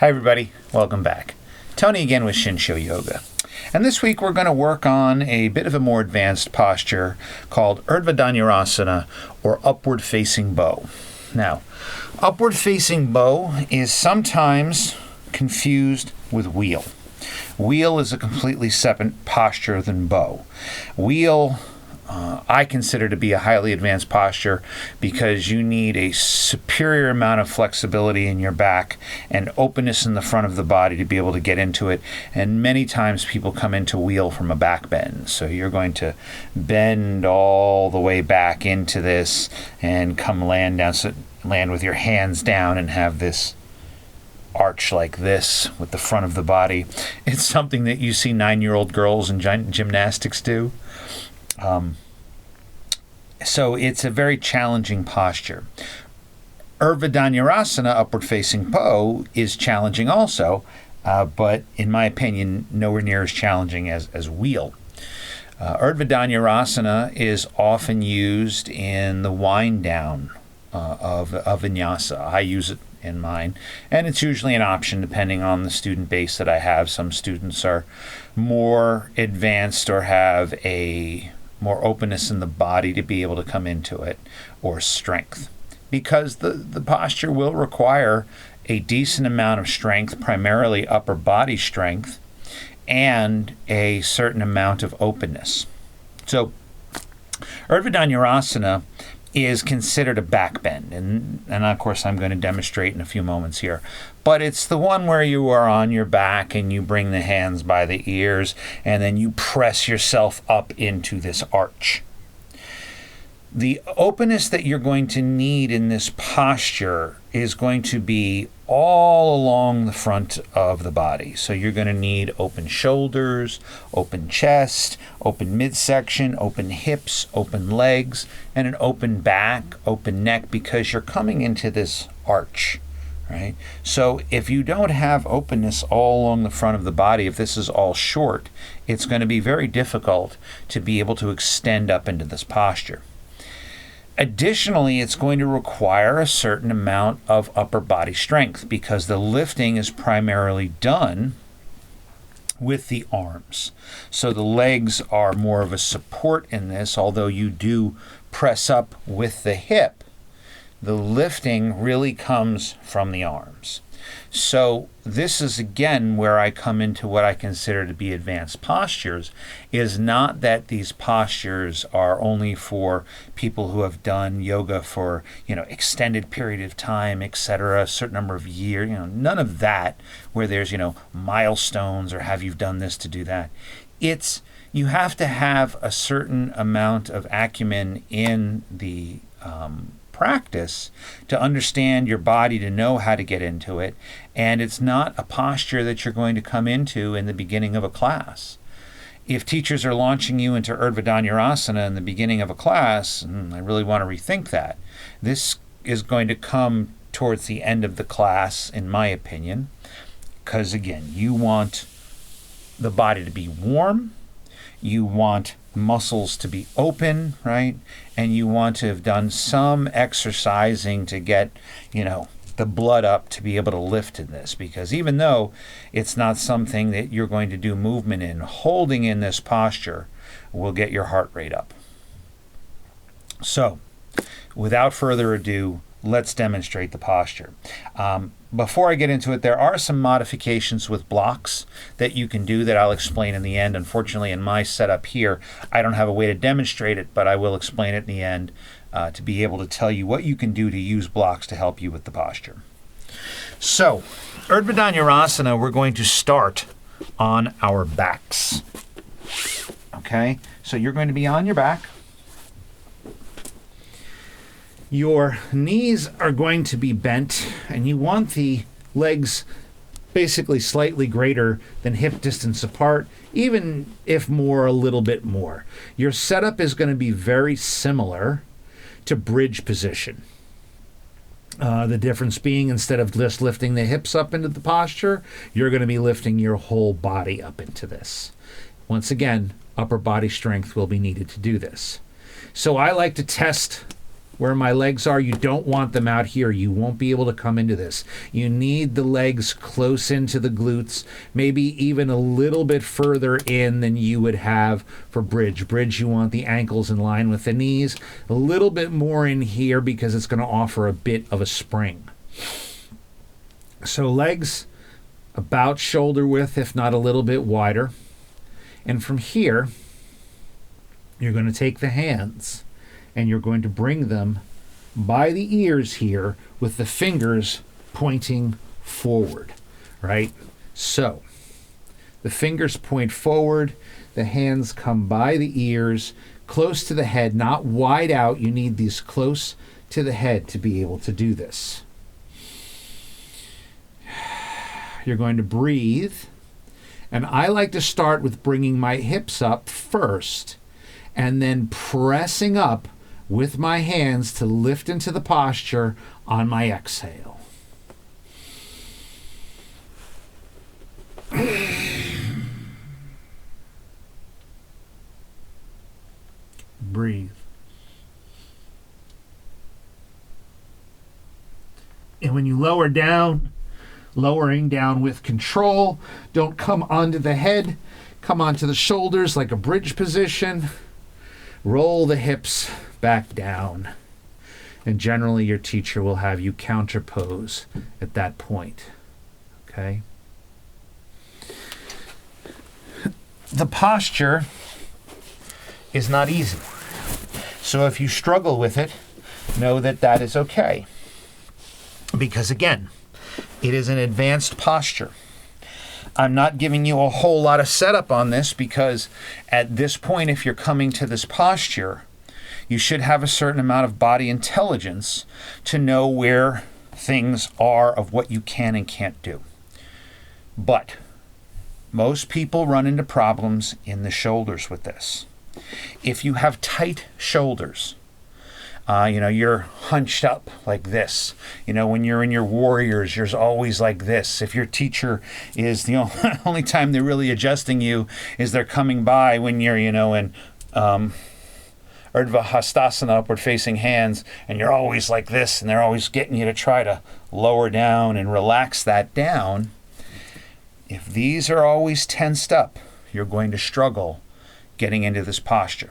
Hi everybody, welcome back. Tony again with Shinsho Yoga. And this week we're going to work on a bit of a more advanced posture called Urdhva Dhanurasana, or upward facing bow. Now, upward facing bow is sometimes confused with wheel. Wheel is a completely separate posture than bow. Wheel I consider to be a highly advanced posture because you need a superior amount of flexibility in your back and openness in the front of the body to be able to get into it. And many times people come into wheel from a back bend. So you're going to bend all the way back into this and come land down, so land with your hands down and have this arch like this with the front of the body. It's something that you see 9-year-old girls in gymnastics do. So it's a very challenging posture. Urdhva Dhanurasana, upward facing bow, is challenging also, but in my opinion, nowhere near as challenging as wheel. Urdhva Dhanurasana is often used in the wind down of vinyasa. I use it in mine, and it's usually an option depending on the student base that I have. Some students are more advanced or have a more openness in the body to be able to come into it, or strength, because the posture will require a decent amount of strength, primarily upper body strength, and a certain amount of openness. So Urdhva Dhanurasana is considered a back bend, and of course I'm going to demonstrate in a few moments here, but it's the one where you are on your back and you bring the hands by the ears and then you press yourself up into this arch. The openness that you're going to need in this posture is going to be all along the front of the body. So you're going to need open shoulders, open chest, open midsection, open hips, open legs, and an open back, open neck, because you're coming into this arch, right? So if you don't have openness all along the front of the body, if this is all short, it's going to be very difficult to be able to extend up into this posture. Additionally, it's going to require a certain amount of upper body strength because the lifting is primarily done with the arms. So the legs are more of a support in this, although you do press up with the hip. The lifting really comes from the arms. So this is again where I come into what I consider to be advanced postures. Is not that these postures are only for people who have done yoga for, extended period of time, etc., a certain number of years, none of that where there's, milestones or have you done this to do that. It's, you have to have a certain amount of acumen in the practice to understand your body, to know how to get into it, and it's not a posture that you're going to come into in the beginning of a class. If teachers are launching you into Urdhva Dhanurasana in the beginning of a class, I really want to rethink that. This is going to come towards the end of the class, in my opinion, because again, you want the body to be warm, you want muscles to be open, right? And you want to have done some exercising to get, the blood up to be able to lift in this, because even though it's not something that you're going to do movement in, holding in this posture will get your heart rate up. So, without further ado, let's demonstrate the posture. Before I get into it, there are some modifications with blocks that you can do that I'll explain in the end. Unfortunately, in my setup here, I don't have a way to demonstrate it, but I will explain it in the end to be able to tell you what you can do to use blocks to help you with the posture. So, Urdhva Dhanurasana, we're going to start on our backs. Okay? So you're going to be on your back. Your knees are going to be bent, and you want the legs basically slightly greater than hip distance apart, even if more, a little bit more. Your setup is going to be very similar to bridge position. The difference being, instead of just lifting the hips up into the posture, you're going to be lifting your whole body up into this. Once again, upper body strength will be needed to do this. So I like to test where my legs are. You don't want them out here. You won't be able to come into this. You need the legs close into the glutes, maybe even a little bit further in than you would have for bridge. Bridge, you want the ankles in line with the knees, a little bit more in here because it's going to offer a bit of a spring. So legs about shoulder width, if not a little bit wider. And from here, you're going to take the hands and you're going to bring them by the ears here with the fingers pointing forward, right? So the fingers point forward, the hands come by the ears, close to the head, not wide out. You need these close to the head to be able to do this. You're going to breathe, and I like to start with bringing my hips up first and then pressing up with my hands to lift into the posture on my exhale. Breathe. And when you lower down, lowering down with control, don't come onto the head, come onto the shoulders like a bridge position. Roll the hips back down. And generally your teacher will have you counter pose at that point. Okay? The posture is not easy. So if you struggle with it, know that that is okay. Because again, it is an advanced posture. I'm not giving you a whole lot of setup on this because at this point, if you're coming to this posture, you should have a certain amount of body intelligence to know where things are of what you can and can't do. But most people run into problems in the shoulders with this. If you have tight shoulders, you're hunched up like this. When you're in your warriors, you're always like this. If your teacher is the only time they're really adjusting you is they're coming by when you're, in Urdhva Hastasana, upward facing hands, and you're always like this, and they're always getting you to try to lower down and relax that down. If these are always tensed up, you're going to struggle getting into this posture.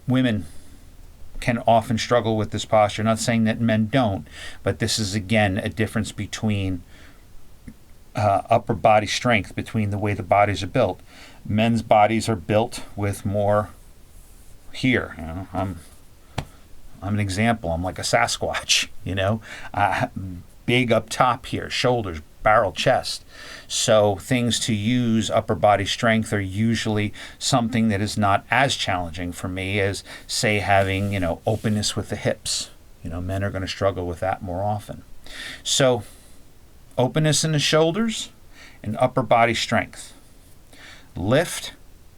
Women can often struggle with this posture. Not saying that men don't, but this is, again, a difference between upper body strength, between the way the bodies are built. Men's bodies are built with more here. I'm an example. I'm like a Sasquatch, big up top here, shoulders, barrel, chest. So things to use upper body strength are usually something that is not as challenging for me as, say, having, openness with the hips. Men are going to struggle with that more often. So openness in the shoulders and upper body strength. Lift.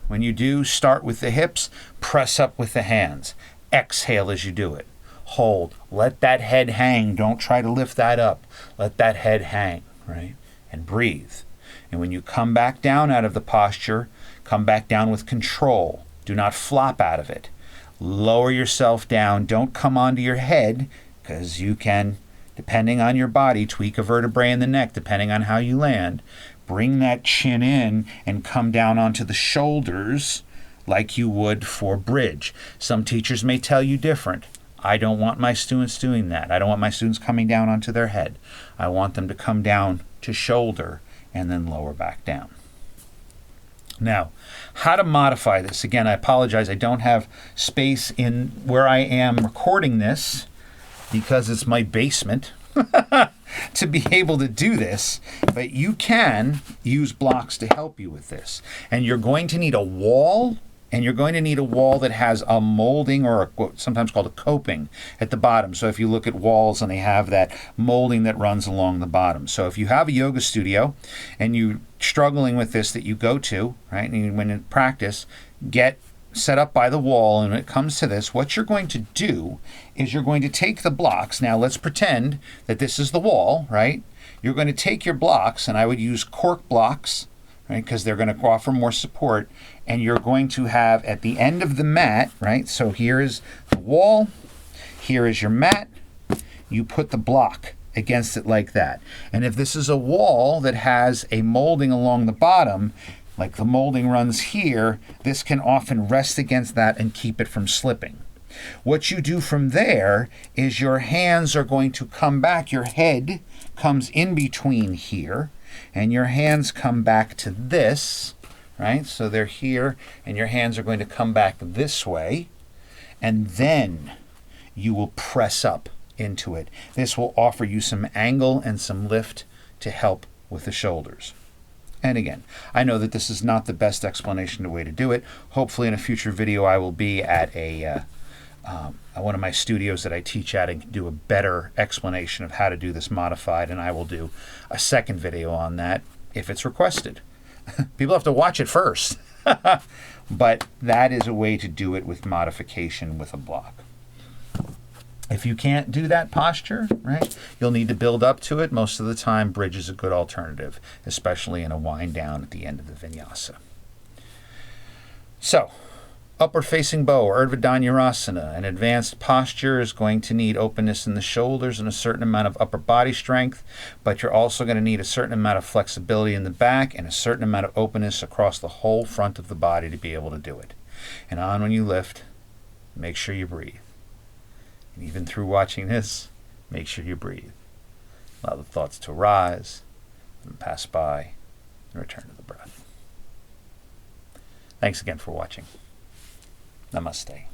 When you do, start with the hips, press up with the hands. Exhale as you do it. Hold. Let that head hang. Don't try to lift that up. Let that head hang, right? And breathe. And when you come back down out of the posture, come back down with control. Do not flop out of it. Lower yourself down. Don't come onto your head, because you can, depending on your body, tweak a vertebrae in the neck, depending on how you land. Bring that chin in and come down onto the shoulders like you would for bridge. Some teachers may tell you different. I don't want my students doing that. I don't want my students coming down onto their head. I want them to come down to shoulder and then lower back down. Now, how to modify this? Again, I apologize. I don't have space in where I am recording this because it's my basement to be able to do this. But you can use blocks to help you with this. And you're going to need a wall. And you're going to need a wall that has a molding or what's sometimes called a coping at the bottom. So if you look at walls and they have that molding that runs along the bottom. So if you have a yoga studio and you're struggling with this that you go to, right, and when in practice, get set up by the wall, and when it comes to this, what you're going to do is you're going to take the blocks. Now let's pretend that this is the wall, right? You're going to take your blocks, and I would use cork blocks. right? Because they're going to offer more support, and you're going to have at the end of the mat, right? So here is the wall, here is your mat. You put the block against it like that. And if this is a wall that has a molding along the bottom, like the molding runs here, this can often rest against that and keep it from slipping. What you do from there is your hands are going to come back. Your head comes in between here, and your hands come back to this, right? So they're here, and your hands are going to come back this way, and then you will press up into it. This will offer you some angle and some lift to help with the shoulders. And again, I know that this is not the best explanation of the way to do it. Hopefully in a future video I will be at one of my studios that I teach at and can do a better explanation of how to do this modified, and I will do a second video on that if it's requested. People have to watch it first. But that is a way to do it with modification with a block. If you can't do that posture, right, you'll need to build up to it. Most of the time, bridge is a good alternative, especially in a wind down at the end of the vinyasa. So, upward facing bow, or Urdhva Dhanurasana, an advanced posture, is going to need openness in the shoulders and a certain amount of upper body strength, but you're also going to need a certain amount of flexibility in the back and a certain amount of openness across the whole front of the body to be able to do it. And on when you lift, make sure you breathe. And even through watching this, make sure you breathe. Allow the thoughts to arise and pass by and return to the breath. Thanks again for watching. Namaste.